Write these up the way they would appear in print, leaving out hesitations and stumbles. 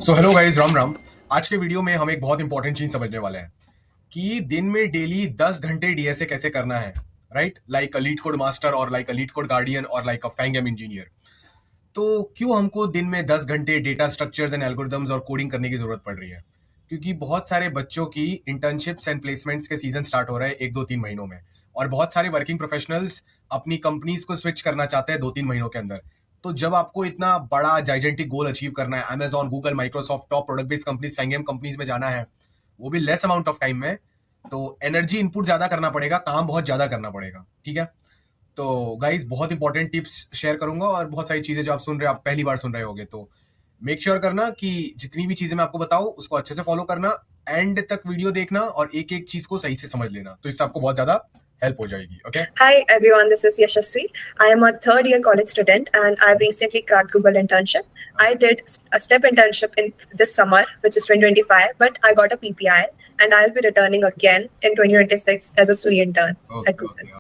So hello guys, Ram Ram. आज के video में हम एक बहुत इंपॉर्टेंट चीज समझने वाले हैं कि दिन में डेली 10 घंटे डीएसए कैसे करना है, right? Like a LeetCode master और like a LeetCode guardian और लाइक अ फैंगम इंजीनियर। तो क्यों हमको दिन में 10 घंटे डेटा स्ट्रक्चर्स एंड एल्गोरिदम्स और कोडिंग करने की जरूरत पड़ रही है? क्योंकि बहुत सारे बच्चों की इंटर्नशिप्स एंड प्लेसमेंट्स के सीजन स्टार्ट हो रहे हैं 1-2-3 महीनों में, और बहुत सारे वर्किंग प्रोफेशनल्स अपनी कंपनीज को स्विच करना चाहते हैं 2-3 महीनों के अंदर। तो जब आपको इतना बड़ा जाइजेंटिक गोल अचीव करना है, Amazon, Google, Microsoft, top product based companies, FAANGM companies में जाना है, वो भी लेस अमाउंट ऑफ टाइम में, तो एनर्जी इनपुट ज्यादा करना पड़ेगा, काम बहुत ज्यादा करना पड़ेगा। ठीक है? तो गाइस, बहुत इंपॉर्टेंट टिप्स शेयर करूंगा और बहुत सारी चीजें जो आप सुन रहे हो, आप पहली बार सुन रहे होगे, तो मेक श्योर करना कि जितनी भी चीजें मैं आपको बताऊं उसको अच्छे से फॉलो करना, एंड तक वीडियो देखना और एक एक चीज को सही से समझ लेना, तो इससे आपको बहुत ज्यादा हेल्प हो जाएगी। Okay? Hi everyone, this is Yashasvi. I am a third year college student and I've recently cracked Google internship. I did a step internship in this summer, which is 2025, but I got a PPI and I'll be returning again in 2026 as a SUI intern at Google.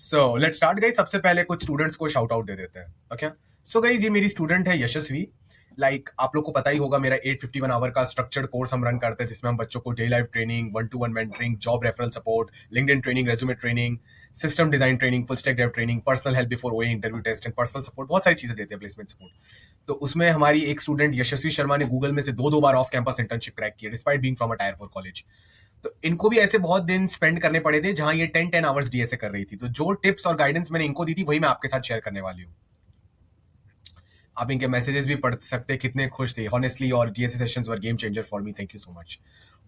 So let's start guys. सबसे पहले कुछ students को shout out दे देते हैं। Okay? So guys, ये मेरी student है यशस्वी। Like आप लोग को पता ही होगा, मेरा 851 आवर का स्ट्रक्चर्ड कोर्स हम रन करते हैं, जिसमें हम बच्चों को daily life training, 1-to-1 mentoring, job referral support, LinkedIn training, resume training, system design training, full stack dev training, personal help before OA interview test and personal support, बहुत सारी चीजें देते हैं, प्लेसमेंट सपोर्ट। तो उसमें हमारी एक स्टूडेंट यशस्वी शर्मा ने गूगल में से दो बार ऑफ कैंपस इंटर्नशिप क्रैक किया, despite being from a tyre 4 college. तो इनको भी ऐसे बहुत दिन स्पेंड करने पड़े थे जहां ये 10 आवर्स डीएसए कर रही थी। तो जो टिप्स और गाइडेंस मैंने इनको दी थी, वही मैं आपके साथ शेयर करने वाली हूँ। आप इनके मैसेजेस भी पढ़ सकते हैं, कितने खुश थे हॉनेस्टली, और DSA sessions were game changer for me, thank you so much.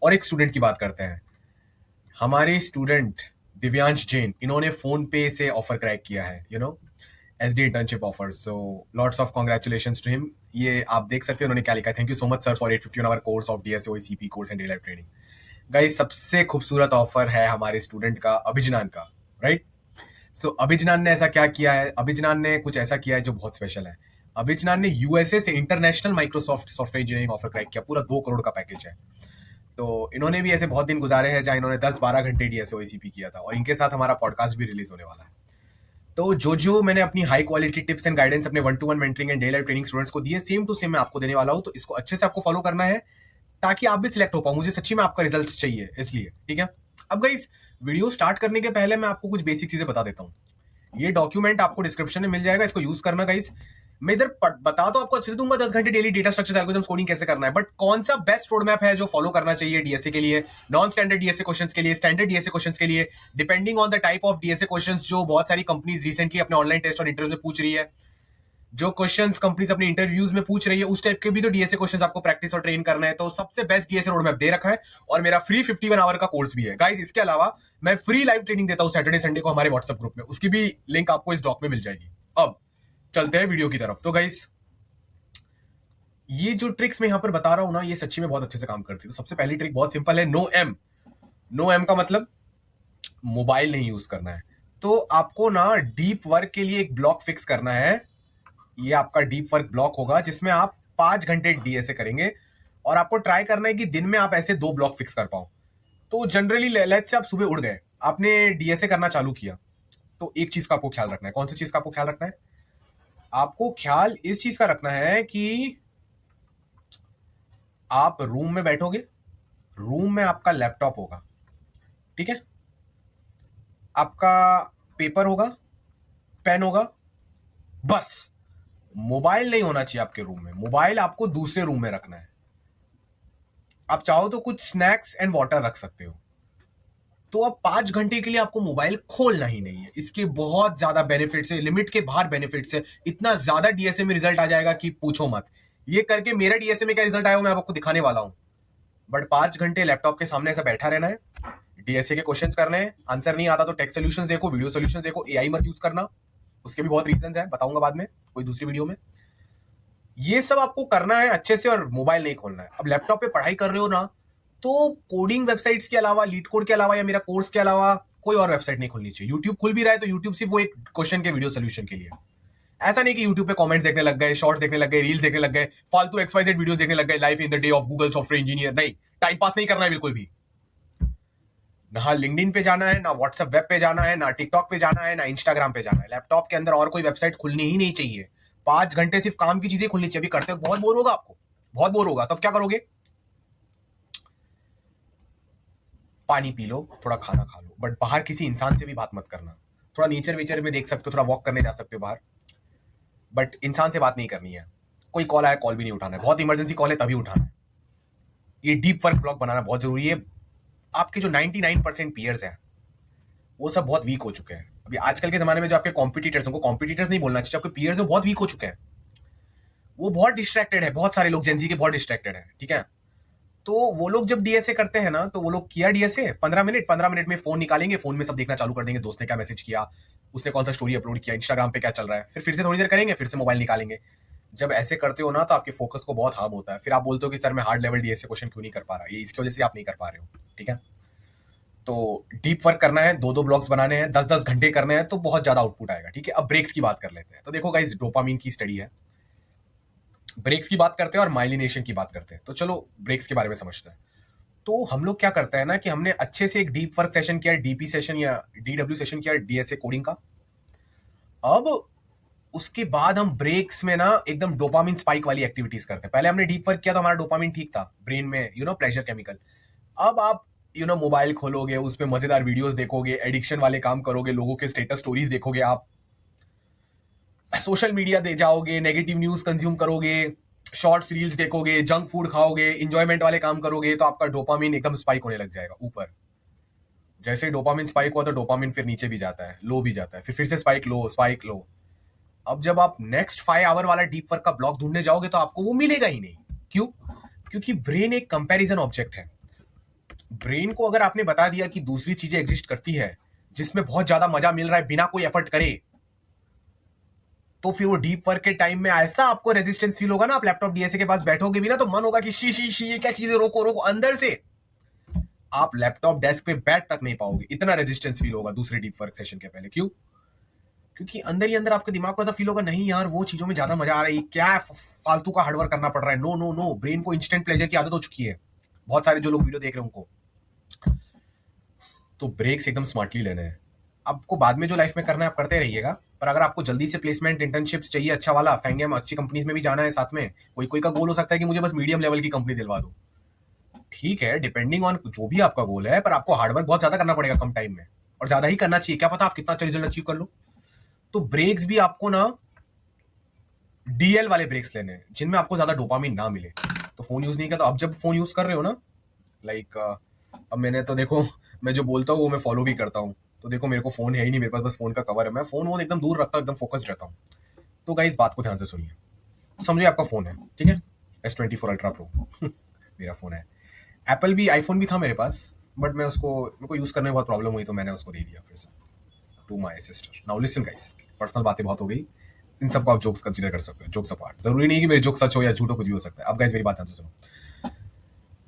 और एक स्टूडेंट की बात करते हैं, हमारे स्टूडेंट दिव्यांश जैन, इन्होंने फोन पे से ऑफर क्रैक किया है, SD internship offer. So lots of congratulations to him. ये आप देख सकते हैं उन्होंने क्या लिखा है, thank you so much sir for 851 our course of DSA OECP course and daily life training. Guys, सबसे खूबसूरत ऑफर है हमारे स्टूडेंट का, अभिजनान का, राइट? सो अभिजनान ने ऐसा क्या किया है? अभिजनान ने कुछ ऐसा किया है जो बहुत स्पेशल है। अभिजनान ने यूएसए से international Microsoft software engineering offer crack किया, पूरा 2 करोड़ का पैकेज है। तो इन्होंने भी ऐसे बहुत दिन गुजारे हैं जहां इन्होंने 10-12 घंटे डीएसए ओईसीपी किया था, और इनके साथ हमारा पॉडकास्ट भी रिलीज होने वाला है। तो जो मैंने अपनी high quality tips and guidance अपने 1-to-1 mentoring and daily life training students को दिए, सेम टू सेम मैं आपको देने वाला हूं। तो इसको अच्छे से आपको फॉलो करना है ताकि आप भी सिलेक्ट हो पाओ। मुझे सच्ची में आपका रिजल्ट्स चाहिए, इसलिए। ठीक है? अब गाइस, वीडियो स्टार्ट करने के पहले मैं आपको कुछ बेसिक चीजें बता देता हूँ। ये डॉक्यूमेंट आपको डिस्क्रिप्शन में मिल जाएगा, इसको यूज करना गाइस। मैं इधर बता तो आपको अच्छे से दूंगा 10 घंटे daily data structures, algorithms, coding कैसे करना है, बट कौन सा बेस्ट रोड मैप है जो फॉलो करना चाहिए डीएसए के लिए, नॉन स्टैंडर्ड डीएसए क्वेश्चंस के लिए, स्टैंडर्ड डीएसए क्वेश्चंस के लिए, depending on the type of DSA questions जो बहुत सारी कंपनीज रिसेंटली अपने ऑनलाइन टेस्ट और इंटरव्यू में पूछ रही है, जो क्वेश्चंस कंपनीज अपने इंटरव्यूज में पूछ रही है, उस टाइप के भी तो डीएसए क्वेश्चंस आपको प्रैक्टिस और ट्रेन करना है। तो सबसे बेस्ट डीएसए रोड मैप दे रखा है, और मेरा फ्री 51 आवर का कोर्स भी है गाइस। इसके अलावा मैं फ्री लाइव ट्रेनिंग देता हूं सैटरडे संडे को हमारे व्हाट्सएप ग्रुप में, उसकी भी लिंक आपको इस डॉक में मिल जाएगी। अब चलते हैं वीडियो की तरफ। तो गाइस, ये जो ट्रिक्स मैं यहां पर बता रहा हूं ना, ये सच्ची में बहुत अच्छे से काम करती है। तो सबसे पहली ट्रिक बहुत सिंपल है, नो एम। नो एम का मतलब मोबाइल नहीं यूज करना है। तो आपको ना डीप वर्क के लिए एक ब्लॉक फिक्स करना है। ये आपका डीप वर्क ब्लॉक होगा जिसमें आप 5 घंटे डीएसए करेंगे, और आपको ट्राई करना है कि दिन में आप ऐसे 2 ब्लॉक फिक्स कर पाओ। तो जनरली लेट्स से आप सुबह उठ गए, आपने डीएसए करना चालू किया, तो एक चीज का आपको ख्याल रखना है। कौन सी चीज का आपको ख्याल रखना है? आपको ख्याल इस चीज का रखना है कि आप रूम में बैठोगे, रूम में आपका लैपटॉप होगा, ठीक है? आपका पेपर होगा, पेन होगा, बस मोबाइल नहीं होना चाहिए आपके रूम में। मोबाइल आपको दूसरे रूम में रखना है। आप चाहो तो कुछ स्नैक्स एंड वाटर रख सकते हो। तो अब 5 घंटे के लिए आपको मोबाइल खोलना ही नहीं है। इसके बहुत ज्यादा बेनिफिट्स है, लिमिट के बाहर बेनिफिट्स है। इतना ज्यादा डीएसए में रिजल्ट आ जाएगा कि पूछो मत। ये करके मेरा डीएसए में क्या रिजल्ट आया मैं आपको दिखाने वाला हूं। बट 5 घंटे लैपटॉप के सामने ऐसा बैठा रहना है, डीएसए के क्वेश्चंस करने हैं। आंसर नहीं आता तो टेक्स्ट सॉल्यूशंस देखो, वीडियो सॉल्यूशंस देखो, एआई मत यूज करना, उसके भी बहुत रीजंस है, बताऊंगा बाद में कोई दूसरी वीडियो में। ये सब आपको करना है अच्छे से, और मोबाइल नहीं खोलना है। अब लैपटॉप पे पढ़ाई कर रहे हो ना, तो कोडिंग वेबसाइट्स के अलावा, लीड कोड के अलावा या मेरा कोर्स के अलावा कोई और वेबसाइट नहीं खोलनी चाहिए। यूट्यूब खुल भी रहा है तो यूट्यूब सिर्फ वो एक क्वेश्चन के वीडियो सोल्यूशन के लिए। ऐसा नहीं कि यूट्यूब पे कमेंट्स देखने लग गए, शॉर्ट्स देखने लग गए, रील्स देखने लग गए, फालतू XYZ वीडियोस देखने लग गए, life in the day of Google software engineer. नहीं, टाइम पास नहीं करना है बिल्कुल भी। ना लिंक्डइन पे जाना है, ना व्हाट्सएप वेब पे जाना है, ना टिकटॉक पे जाना है, ना इंस्टाग्राम पे जाना है। लैपटॉप के अंदर और कोई वेबसाइट खुलनी ही नहीं चाहिए। 5 घंटे सिर्फ काम की चीजें खुलनी चाहिए। अभी करते वक्त बहुत बोर होगा आपको, बहुत बोर होगा, तब क्या करोगे? पानी पी लो, थोड़ा खाना खा लो, बट बाहर किसी इंसान से भी बात मत करना। थोड़ा नेचर वेचर में देख सकते हो, थोड़ा वॉक करने जा सकते हो बाहर, बट इंसान से बात नहीं करनी है। कोई कॉल आया, कॉल भी नहीं उठाना है। बहुत इमरजेंसी कॉल है तभी उठाना है। ये डीप वर्क ब्लॉक बनाना बहुत जरूरी है। आपके जो 99% पीयर्स हैं वो सब बहुत वीक हो चुके हैं अभी आजकल के जमाने में। जो आपके कॉम्पिटिटर्स, उनको कॉम्पिटिटर्स नहीं बोलना चाहिए, आपके पीयर्स वो बहुत वीक हो चुके हैं। वो बहुत डिस्ट्रैक्टेड है, बहुत सारे लोग जेनजी के बहुत डिस्ट्रैक्टेड है, ठीक है। तो वो लोग जब डीएसए करते हैं ना, तो वो लोग किया डीएसए 15 मिनट में फोन निकालेंगे, फोन में सब देखना चालू कर देंगे, दोस्त ने क्या मैसेज किया, उसने कौन सा स्टोरी अपलोड किया, इंस्टाग्राम पे क्या चल रहा है, फिर से थोड़ी देर करेंगे, फिर से मोबाइल निकालेंगे। जब ऐसे करते हो ना तो आपके फोकस को बहुत हार्म होता है। फिर आप बोलते हो कि सर मैं हार्ड लेवल डीएसए क्वेश्चन क्यों नहीं कर पा रहा, ये इसकी वजह से आप नहीं कर पा रहे हो, ठीक है। तो डीप वर्क करना है, 2-2 ब्लॉग्स बनाने हैं, 10-10 घंटे करने हैं, तो बहुत ज्यादा आउटपुट आएगा, ठीक है। अब ब्रेक्स की बात कर लेते हैं। तो देखो गाइस, डोपामिन की स्टडी है, ब्रेक्स की बात करते हैं और माइलिनेशन की बात करते हैं। तो चलो ब्रेक्स के बारे में समझते हैं। तो हम लोग क्या करते हैं ना कि हमने अच्छे से एक डीप वर्क सेशन किया, डीपी सेशन या डीडब्ल्यू सेशन किया डीएसए कोडिंग का। अब उसके बाद हम ब्रेक्स में ना एकदम डोपामिन स्पाइक वाली एक्टिविटीज करते हैं। पहले हमने डीप वर्क किया तो हमारा डोपामिन ठीक था ब्रेन में, प्लेजर केमिकल। अब आप मोबाइल खोलोगे, उसमें मजेदार वीडियोस देखोगे, एडिक्शन वाले काम करोगे, लोगों के स्टेटस स्टोरीज देखोगे, आप सोशल मीडिया दे जाओगे, नेगेटिव न्यूज कंज्यूम करोगे, शॉर्ट्स रील्स देखोगे, जंक फूड खाओगे, इंजॉयमेंट वाले काम करोगे, तो आपका डोपामिन एकदम स्पाइक होने लग जाएगा ऊपर। जैसे डोपामिन स्पाइक हुआ तो डोपामिन फिर नीचे भी जाता है, लो भी जाता है, फिर से स्पाइक लो, स्पाइक लो। अब जब आप नेक्स्ट 5 आवर वाला डीप वर्क का ब्लॉक ढूंढने जाओगे तो आपको वो मिलेगा ही नहीं। क्यों? क्योंकि ब्रेन एक कंपैरिजन ऑब्जेक्ट है। ब्रेन को अगर आपने बता दिया कि दूसरी चीजें एग्जिस्ट करती है जिसमें बहुत ज्यादा मजा मिल रहा है बिना कोई एफर्ट करे, तो फिर वो डीप वर्क के टाइम में ऐसा आपको रेजिस्टेंस फील होगा ना, आप लैपटॉप डीएसए के पास बैठोगे भी ना तो मन होगा कि शी शी शी, ये क्या चीजें, रोको रोको। अंदर से आप लैपटॉप डेस्क पे बैठ तक नहीं पाओगे, इतना रेजिस्टेंस फील होगा दूसरे डीप वर्क सेशन के पहले। क्यों? क्योंकि अंदर ही अंदर आपके दिमाग को ऐसा फील होगा, नहीं यार वो चीजों में ज्यादा मजा आ रहा है, क्या फालतू का हार्डवर्क करना पड़ रहा है। नो नो नो, ब्रेन को इंस्टेंट प्लेजर की आदत हो चुकी है, बहुत सारे जो लोग वीडियो देख रहे हैं उनको। तो ब्रेक्स एकदम स्मार्टली लेने हैं। आपको बाद में जो लाइफ में करना है आप करते रहिएगा, पर अगर आपको जल्दी से प्लेसमेंट इंटर्नशिप्स चाहिए अच्छा वाला, फैंगे में अच्छी कंपनीज में भी जाना है साथ में, कोई कोई का गोल हो सकता है कि मुझे बस मीडियम लेवल की कंपनी दिलवा दो, ठीक है, डिपेंडिंग ऑन जो भी आपका गोल है, पर आपको हार्डवर्क बहुत ज्यादा करना पड़ेगा कम टाइम में, और ज्यादा ही करना चाहिए, क्या पता आप कितना अच्छा रिजल्ट अचीव कर लो। तो ब्रेक्स भी आपको ना डीएल वाले ब्रेक्स लेने हैं जिनमें आपको ज्यादा डोपामिन ना मिले। तो फोन यूज नहीं किया, तो अब जब फोन यूज कर रहे हो ना, लाइक अब मैंने तो देखो, मैं जो बोलता हूँ वो मैं फॉलो भी करता हूँ। तो देखो मेरे को फोन है ही नहीं, मेरे पास बस फोन का कवर है, मैं फोन वो एकदम दूर रखता हूँ, एकदम फोकस्ड रहता हूँ। तो गाइस बात को ध्यान से सुनिए। तो समझिए आपका फोन है, ठीक है, S24 अल्ट्रा प्रो मेरा फोन है। एप्पल भी, आईफोन भी था मेरे पास, बट मेरे को यूज करने में बहुत प्रॉब्लम हुई तो मैंने उसको दे दिया फिर से to my sister. Now listen guys, personal बातें बहुत हो गई, इन सबको आप जोक्स कंसीडर कर सकते हो, जोक्स अपार्ट। जरूरी नहीं कि मेरे जोक सच हो या झूठ हो, कुछ भी हो सकता है। अब गाइस मेरी बात ध्यान से सुनो।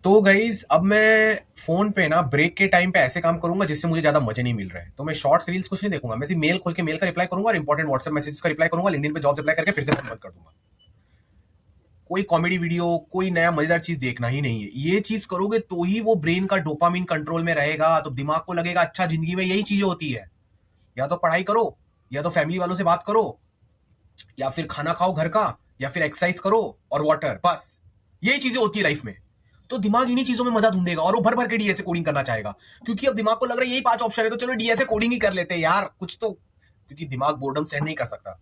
तो गाइज अब मैं फोन पे ना ब्रेक के टाइम पे ऐसे काम करूंगा जिससे मुझे ज्यादा मजे नहीं मिल रहे हैं। तो मैं शॉर्ट्स रील्स कुछ नहीं देखूंगा, मैं सिर्फ मेल खोल के मेल का रिप्लाई करूंगा और इंपॉर्टेंट व्हाट्सएप मैसेज का रिप्लाई करूंगा, लिंक्डइन पे जॉब अप्लाई करके फिर से फोन बंद कर दूंगा। कोई कॉमेडी वीडियो, कोई नया मजेदार चीज देखना ही नहीं है। ये चीज करोगे तो ही वो ब्रेन का डोपामिन कंट्रोल में रहेगा, तो दिमाग को लगेगा अच्छा जिंदगी में यही चीजें होती है, या तो पढ़ाई करो, या तो फैमिली वालों से बात करो, या फिर खाना खाओ घर का, या फिर एक्सरसाइज करो और वाटर, बस यही चीजें होती है लाइफ में। तो दिमाग इन्हीं चीजों में मजा ढूंढेगा और वो भर भर के डीएसए कोडिंग करना चाहेगा, क्योंकि अब दिमाग को लग रहा है यही 5 ऑप्शन है तो चलो डीएसए कोडिंग ही कर लेते हैं यार कुछ तो, क्योंकि दिमाग बोर्डम सहन नहीं कर सकता।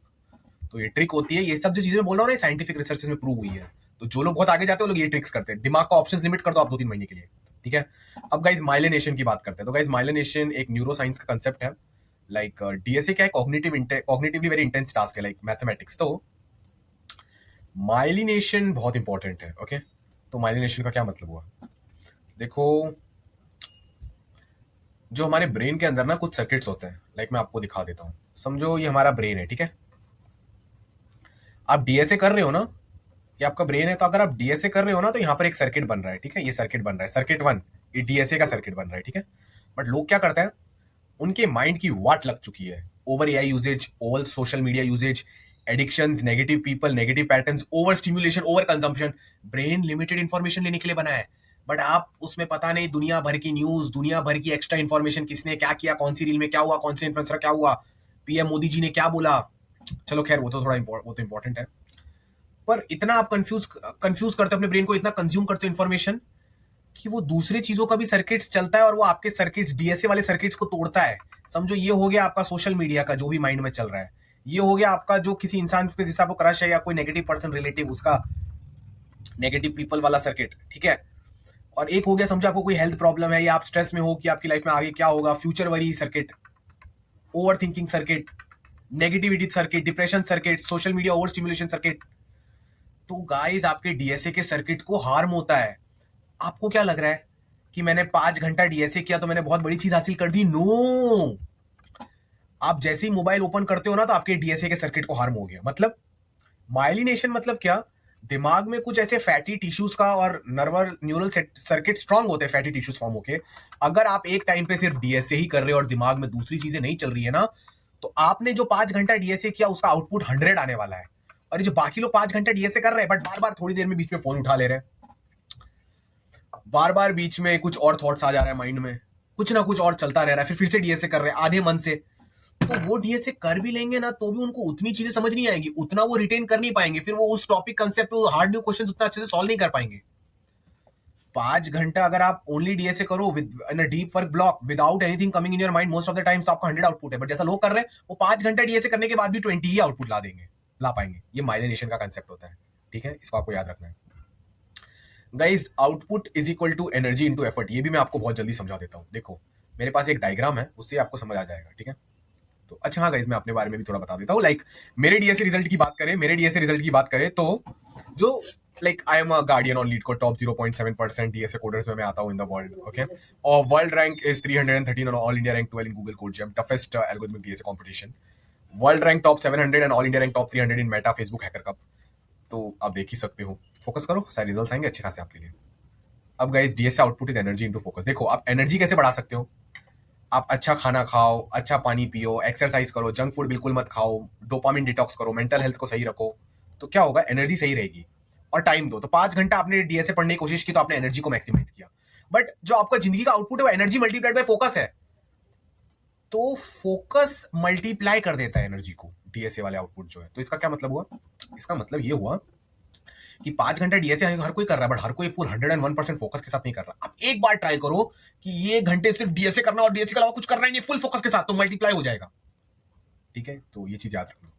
तो ये ट्रिक होती है, ये सब जो चीजें मैं बोल रहा हूँ ना साइंटिफिक रिसर्च में प्रूव हुई है। तो जो लोग बहुत आगे जाते हैं वो लोग ये ट्रिक्स करते हैं, दिमाग का ऑप्शंस लिमिट कर दो आप 2-3 महीने के लिए, ठीक है। अब गाइज माइलिनेशन की बात करते हैं। तो गाइज माइलिनेशन एक न्यूरो साइंस का कंसेप्ट है। लाइक डीएसए क्या है, कॉग्निटिवली वेरी इंटेंस टास्क है, लाइक मैथमेटिक्स। तो माइलिनेशन बहुत इंपॉर्टेंट है, ओके। तो माइलिनेशन का क्या मतलब हुआ, देखो जो हमारे ब्रेन के अंदर ना कुछ सर्किट्स होते हैं, लाइक मैं आपको दिखा देता हूं। समझो ये हमारा ब्रेन है, ठीक है। आप डीएसए कर रहे हो ना, ये आपका ब्रेन है, तो अगर आप डीएसए कर रहे हो ना तो यहाँ पर एक सर्किट बन रहा है, ठीक है। ये सर्किट बन रहा है, सर्किट 1, ये डीएसए का सर्किट बन रहा है, ठीक है। बट लोग क्या करते हैं, उनके माइंड की वाट लग चुकी है, over AI usages, over social media usages, addictions, negative people, negative patterns, over stimulation, over consumption. Brain limited information लेने के लिए बना है, बट आप उसमें पता नहीं दुनिया भर की न्यूज, दुनिया भर की एक्स्ट्रा इंफॉर्मेशन, किसने क्या किया, कौन सी रील में क्या हुआ, कौन से इन्फ्लुएंसर क्या हुआ, पीएम मोदी जी ने क्या बोला। चलो खैर वो तो इंपॉर्टेंट है। पर इतना आप कंफ्यूज कंफ्यूज करते हो अपने ब्रेन को, इतना कंज्यूम करते हो इन्फॉर्मेशन कि वो दूसरे चीजों का भी सर्किट्स चलता है और वो आपके सर्किट्स, डीएसए वाले सर्किट्स को तोड़ता है। समझो ये हो गया आपका सोशल मीडिया का जो भी माइंड में चल रहा है, ये हो गया आपका जो किसी इंसान पे जिसका आपको क्रश है या कोई नेगेटिव पर्सन रिलेटिव, उसका नेगेटिव पीपल वाला सर्किट, ठीक है। और एक हो गया समझो आपको कोई हेल्थ प्रॉब्लम है या आप स्ट्रेस में हो कि आपकी लाइफ में आगे क्या होगा, future worry circuit, over thinking circuit, negativity circuit, depression circuit, social media over stimulation circuit. तो गाइस आपके डीएसए के सर्किट को हार्म होता है। आपको क्या लग रहा है कि मैंने 5 घंटा डीएसए किया तो मैंने बहुत बड़ी चीज हासिल कर दी? नो, आप जैसे ही मोबाइल ओपन करते हो ना तो आपके डीएसए के सर्किट को हार्म हो गया। मतलब माइलिनेशन मतलब क्या, दिमाग में कुछ ऐसे फैटी टिश्यूज का और न्यूरल सर्किट स्ट्रांग होते हैं, फैटी टिश्यूज फॉर्म होके। अगर आप एक टाइम पे सिर्फ डीएसए ही कर रहे हो और दिमाग में दूसरी चीजें नहीं चल रही है ना, तो आपने जो 5 घंटा डीएसए किया उसका आउटपुट 100 आने वाला है। और ये जो बाकी लोग 5 घंटा डीएसए कर रहे हैं बट बार बार थोड़ी देर में बीच में फोन उठा ले रहे हैं, बार बार बीच में कुछ और थॉट्स आ जा रहे हैं माइंड में, कुछ ना कुछ और चलता रह रहा है, फिर से डीएसए कर रहे हैं आधे मन से, तो वो डीएसए कर भी लेंगे ना तो भी उनको उतनी चीजें समझ नहीं आएंगी, उतना वो रिटेन कर नहीं पाएंगे, फिर वो उस टॉपिक कंसेप्ट पे हार्ड न्यू क्वेश्चन उतना अच्छे से सॉल्व नहीं कर पाएंगे। 5 घंटा अगर आप ओनली डीएसए करो with in a deep work block without anything coming in your mind most of the times, तो आपका 100 आउटपुट है। बट जैसा लोग कर रहे हैं वो 5 घंटा डीएसए करने के बाद भी 20 ही आउटपुट ला पाएंगे। ये माइलिनेशन का कंसेप्ट होता है, ठीक है, इसको आपको याद रखना है guys. Output is equal to energy into effort, ये भी मैं आपको बहुत जल्दी समझा देता हूँ। देखो मेरे पास एक डायग्राम है, उससे आपको समझ आ जाएगा, ठीक है। तो अच्छा हाँ गाइज, मैं अपने बारे में भी थोड़ा बता देता हूँ। लाइक मेरे डीएसए रिजल्ट की बात करें तो जो like I am a guardian on LeetCode top 0.7% DSA coders में मैं आता हूँ इन द वर्ल्ड, ओके। और वर्ल्ड रैंक इज 313 और all India rank 12 in Google Code Jam, toughest algorithmic DSA competition. World rank top 700 and all India rank top 300 in Meta Facebook hacker cup. तो आप देख ही सकते हो, focus करो, सारे results आएंगे अच्छे खासे आपके लिए। अब guys DSA output is energy into focus. देखो आप एनर्जी कैसे बढ़ा सकते हो, आप अच्छा खाना खाओ, अच्छा पानी पियो, एक्सरसाइज करो, जंक फूड बिल्कुल मत खाओ, डोपामिन डिटॉक्स करो, मेंटल हेल्थ को सही रखो, तो क्या होगा, एनर्जी सही रहेगी। और टाइम दो, तो 5 घंटा आपने डीएसए पढ़ने की कोशिश की तो आपने एनर्जी को मैक्सिमाइज किया। बट जो आपका जिंदगी का आउटपुट है वो एनर्जी मल्टीप्लाइड बाय फोकस है, तो फोकस मल्टीप्लाई कर देता है एनर्जी को, डीएसए वाले आउटपुट जो है। तो इसका क्या मतलब हुआ, इसका मतलब ये हुआ कि 5 घंटा डीएसए हर कोई कर रहा है बट हर कोई फुल 101% फोकस के साथ नहीं कर रहा। आप एक बार ट्राई करो कि ये घंटे सिर्फ डीएसए करना और डीएसए के अलावा कुछ करना ही नहीं फुल फोकस के साथ, तो मल्टीप्लाई हो जाएगा, ठीक है। तो ये चीज याद रखना।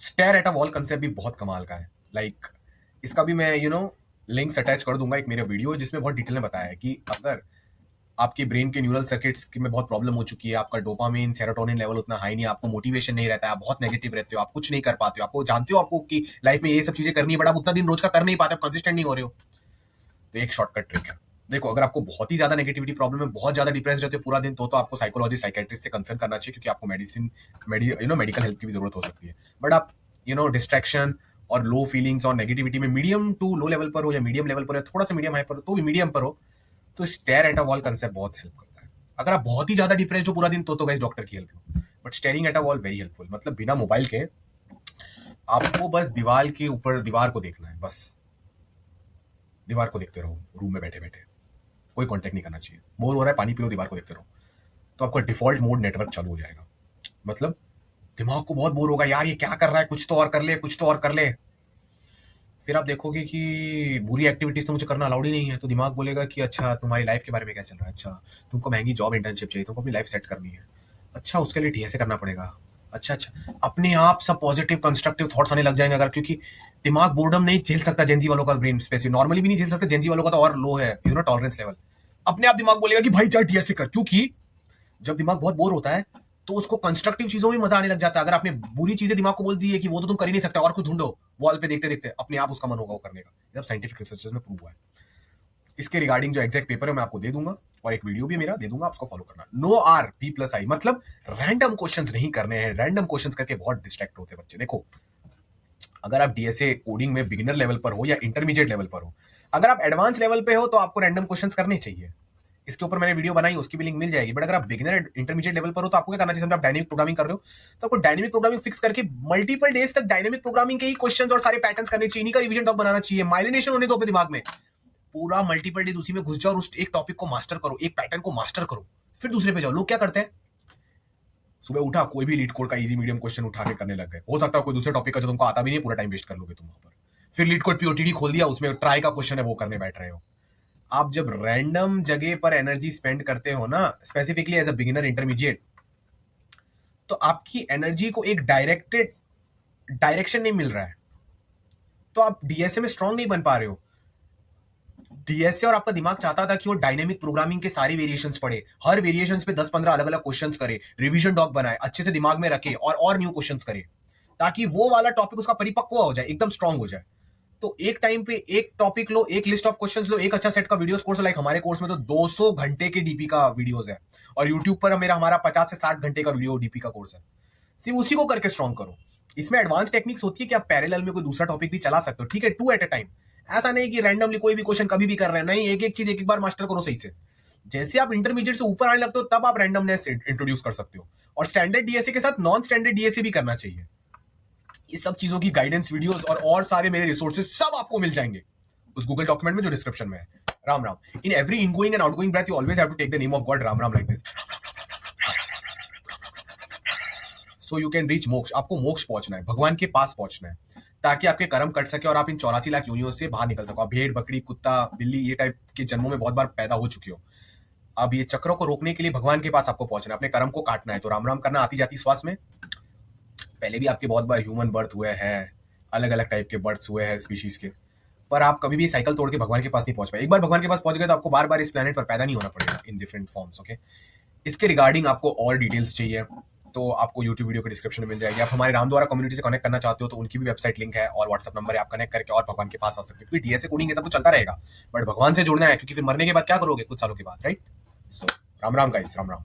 Stare at a wall concept भी बहुत कमाल का है। लाइक इसका भी मैं लिंक्स अटैच कर दूंगा, एक मेरा वीडियो जिसमें बहुत डिटेल में बताया है कि अगर आपके ब्रेन के न्यूरल सर्किट्स में बहुत प्रॉब्लम हो चुकी है, आपका डोपामिन सेरोटोनिन लेवल उतना हाई नहीं है, आपको मोटिवेशन नहीं रहता है, आप बहुत नेगेटिव रहते हो, आप कुछ नहीं कर पाते हो, आपको जानते हो आपको कि लाइफ में ये सब चीजें करनी है बट आप उतना दिन रोज का कर नहीं पाते, कंसिस्टेंट नहीं हो रहे हो, तो एक शॉर्टकट ट्रिक है। देखो अगर आपको बहुत ही ज्यादा नेगेटिविटी प्रॉब्लम है, बहुत ज्यादा डिप्रेस रहते हो पूरा दिन, तो आपको साइकोलॉजी साइकेट्रिस्ट से कंसल्ट करना चाहिए, क्योंकि आपको मेडिकल हेल्प की भी जरूरत हो सकती है। बट आप डिस्ट्रैक्शन और लो फीलिंग्स और नेगेटिविटी में मीडियम टू लो लेवल पर हो या मीडियम लेवल पर हो, थोड़ा सा मीडियम हाई पर हो तो भी मीडियम पर हो, तो stare at a wall concept बहुत हेल्प करता है। अगर आप बहुत ही ज्यादा डिप्रेस्ड हो पूरा दिन तो गाइस डॉक्टर की help low, but staring at a wall very helpful. मतलब बिना मोबाइल के आपको बस दीवार के ऊपर दीवार को देखना है, बस दीवार को देखते रहो रूम में बैठे बैठे, कोई कांटेक्ट नहीं करना चाहिए। बोर हो रहा है पानी पी लो, दीवार को देखते रहो, तो आपका डिफॉल्ट मोड नेटवर्क चालू हो जाएगा। मतलब दिमाग को बहुत बोर होगा, यार ये क्या कर रहा है, कुछ तो और कर ले, कुछ तो और कर ले। फिर आप देखोगे कि बुरी एक्टिविटीज तो मुझे करना अलाउड ही नहीं है, तो दिमाग बोलेगा कि अच्छा तुम्हारी लाइफ के बारे में क्या चल रहा है, अच्छा तुमको महंगी जॉब इंटर्नशिप चाहिए, तुमको अपनी लाइफ सेट करनी है, अच्छा उसके लिए डीएसए करना पड़ेगा, अच्छा अच्छा अपने आप सब पॉजिटिव कंस्ट्रक्टिव थॉट्स आने लग जाएंगे। अगर क्योंकि दिमाग बोर्डम नहीं झेल सकता, जेंजी वालों का ब्रेन स्पेस नॉर्मली भी नहीं झेल सकता, जेंजी वालों का तो और लो है टॉलरेंस लेवल। अपने आप दिमाग बोलेगा कि भाई जा डीएसए कर, क्योंकि जब दिमाग बहुत बोर होता है तो उसको कंस्ट्रक्टिव चीजों में मजा आने लग जाता है। अगर आपने बुरी चीजें दिमाग को बोल दी है कि वो तो तुम कर ही नहीं सकते और कुछ ढूंढो, वॉल पे देखते देखते अपने आप उसका मन होगा वो करने का। जब साइंटिफिक रिसर्चेस में प्रूव हुआ है। इसके रिगार्डिंग जो एग्जैक्ट पेपर है मैं आपको दे दूंगा और एक वीडियो भी मेरा दे दूंगा, आप उसको फॉलो करना। नो आर पी प्लस आई, मतलब रैंडम क्वेश्चंस नहीं करने हैं। रैंडम क्वेश्चंस करके बहुत डिस्ट्रैक्ट होते हैं बच्चे। देखो अगर आप डीएसए कोडिंग में बिगिनर लेवल पर हो या इंटरमीडिएट लेवल पर हो, अगर आप एडवांस लेवल पे हो तो आपको रैंडम क्वेश्चंस करने चाहिए। इसके ऊपर मैंने वीडियो बनाई, उसकी भी लिंक मिल जाएगी। बट अगर आप बिगिनर इंटरमीडिएट लेवल पर हो तो आपको क्या करना चाहिए, आप डायनेमिक प्रोग्रामिंग कर रहे हो तो आपको डायनेमिक प्रोग्रामिंग फिक्स करके मल्टीपल डेज तक डायनेमिक प्रोग्रामिंग के ही क्वेश्चंस और सारे पैटर्न्स करने चाहिए, इन्हीं का रिवीजन डॉक बनाना चाहिए। माइलिनेशन होने दो अपने दिमाग में, पूरा मल्टीपल डेज उसी में घुस जाओ और उस एक टॉपिक को मास्टर करो, एक पैटर्न को मास्टर करो, फिर दूसरे पे जाओ। लोग क्या करते हैं, सुबह उठा, कोई भी लीड कोड का इजी मीडियम क्वेश्चन उठा के करने लग गए। हो सकता है कोई दूसरे टॉपिक का जो तुमको आता भी नहीं, पूरा टाइम वेस्ट कर लोगे तुम वहां पर। फिर लीड कोड पीओटीडी खोल दिया, उसमें ट्राई का क्वेश्चन है वो करने बैठ रहे हो। आप जब रैंडम जगह पर एनर्जी स्पेंड करते हो ना, specifically as a beginner intermediate, तो आपकी एनर्जी को एक डायरेक्शन नहीं मिल रहा है, तो आप डीएसए में स्ट्रांग नहीं बन पा रहे हो। डीएसए और आपका दिमाग चाहता था कि वो डायनेमिक प्रोग्रामिंग के सारे वेरिएशंस पढ़े, हर वेरिएशंस पे 10-15 अलग अलग क्वेश्चंस करे, रिवीजन डॉक बनाए, अच्छे से दिमाग में रखे और न्यू क्वेश्चंस करे, ताकि वो वाला टॉपिक उसका परिपक्व हो जाए, एकदम स्ट्रांग हो जाए। तो एक टाइम पे एक टॉपिक लो, एक लिस्ट ऑफ क्वेश्चंस लो, एक अच्छा सेट का वीडियोस कोर्स। लाइक हमारे कोर्स में तो 200 घंटे के डीपी का वीडियोस है, और यूट्यूब पर हमारा 50 से 60 घंटे का वीडियो डीपी का कोर्स है। सिर्फ उसी को करके स्ट्रांग करो। इसमें एडवांस टेक्निक्स होती है कि आप पैरेलल में कोई दूसरा टॉपिक भी चला सकते हो, ठीक है, 2 एट अ टाइम। ऐसा नहीं कि रैंडमली कोई भी क्वेश्चन कभी भी कर रहे हैं, नहीं, एक एक चीज एक एक बार मास्टर करो सही से। जैसे आप इंटरमीडिएट से ऊपर आने लगते हो तब आप रैंडमनेस इंट्रोड्यूस कर सकते हो, और स्टैंडर्ड डीएसए के साथ नॉन स्टैंडर्ड डीएसए भी करना चाहिए। ये सब चीजों की गाइडेंस वीडियोस और सारे मेरे रिसोर्सेज सब आपको मिल जाएंगे उस गूगल डॉक्यूमेंट में जो डिस्क्रिप्शन में है। Ram Ram. In every ingoing and outgoing breath you always have to take the name of God, Ram Ram, like this, so you can reach moksha. आपको मोक्ष पहुंचना है, भगवान के पास पहुंचना है, ताकि आपके कर्म कट सके और आप इन 84 लाख योनियों से बाहर निकल सको। आप भेड़, बकरी, कुत्ता, बिल्ली ये टाइप के जन्मों में बहुत बार पैदा हो चुके हो। अब ये चक्रों को रोकने के लिए भगवान के पास आपको पहुंचना है, अपने कर्म को काटना है। तो राम राम करना आती जाती श्वास में। पहले भी आपके बहुत बार ह्यूमन बर्थ हुए हैं, अलग अलग टाइप के बर्थ हुए हैं स्पीशीज के, पर आप कभी भी साइकिल तोड़ के भगवान के पास नहीं पहुंच पाए। एक बार भगवान के पास पहुंच गए तो आपको बार बार इस प्लेनेट पर पैदा नहीं होना पड़ेगा इन डिफरेंट फॉर्म्स। ओके, इसके रिगार्डिंग आपको और डिटेल्स चाहिए तो आपको यूट्यूब वीडियो के डिस्क्रिप्शन में मिल जाएगी। आप हमारे राम द्वारा कम्युनिटी से कनेक्ट करना चाहते हो तो उनकी भी वेबसाइट लिंक है और व्हाट्सअप नंबर है, आप कनेक्ट करके और भगवान के पास आ सकते हो। क्योंकि डीएसए कोडिंग ये सब कुछ चलता रहेगा, बट भगवान से जुड़ना है, क्योंकि फिर मरने के बाद क्या करोगे कुछ सालों के बाद, राइट? सो राम राम गाइस, राम राम।